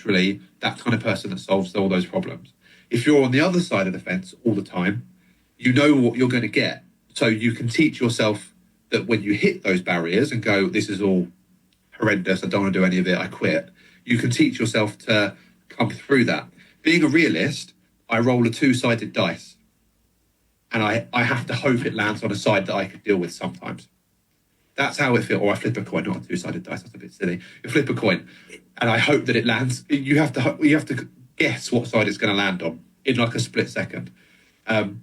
naturally that kind of person that solves all those problems. If you're on the other side of the fence all the time, you know what you're going to get. So you can teach yourself that when you hit those barriers and go, this is all horrendous, I don't want to do any of it, I quit. You can teach yourself to come through that. Being a realist, I roll a two-sided dice. And I have to hope it lands on a side that I could deal with sometimes. That's how it feels. Or I flip a coin, not a two-sided dice. That's a bit silly. You flip a coin, and I hope that it lands. You have to guess what side it's going to land on in like a split second. And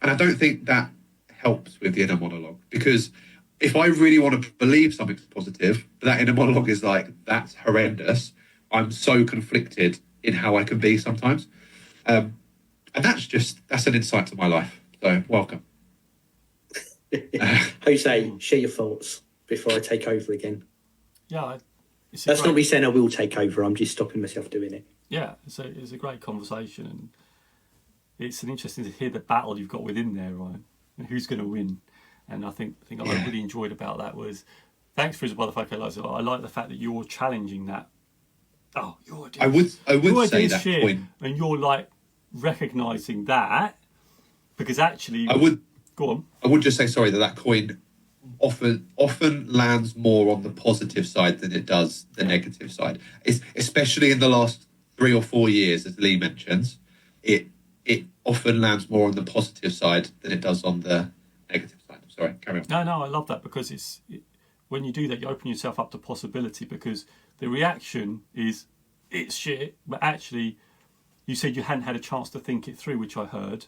I don't think that helps with the inner monologue, because if I really want to believe something's positive, but that inner monologue is like, that's horrendous, I'm so conflicted in how I can be sometimes. And that's an insight to my life. So welcome. Jose, share your thoughts before I take over again. Yeah, that's not me saying I will take over. I'm just stopping myself doing it. Yeah, so it's a great conversation, and it's an interesting to hear the battle you've got within there, Ryan, and who's going to win. And I think I really enjoyed about that was, thanks for his butterfly lights. I like the fact that you're challenging that. Oh, your idea. I would say that point, and you're like recognizing that, because actually go on. I would just say, sorry, that coin often lands more on the positive side than it does the negative side. It's, especially in the last 3 or 4 years, as Lee mentions, it often lands more on the positive side than it does on the negative side. Sorry, carry on. No, I love that, because when you do that, you open yourself up to possibility, because the reaction is, it's shit, but actually, you said you hadn't had a chance to think it through, which I heard.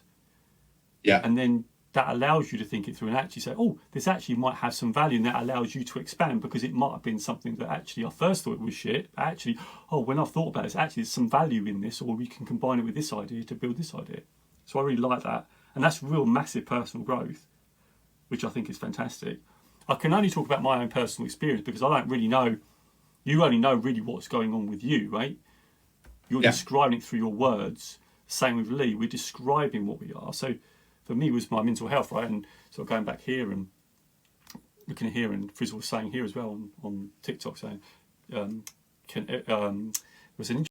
Yeah. And then that allows you to think it through and actually say, oh, this actually might have some value, and that allows you to expand, because it might have been something that actually I first thought it was shit, but actually, when I've thought about it, actually there's some value in this, or we can combine it with this idea to build this idea. So I really like that. And that's real massive personal growth, which I think is fantastic. I can only talk about my own personal experience, because I don't really know, you only know really what's going on with you, right? You're describing it through your words. Same with Lee, we're describing what we are. So for me, it was my mental health, right? And sort of going back here and looking here, and Frizzle was saying here as well on TikTok, saying, there was an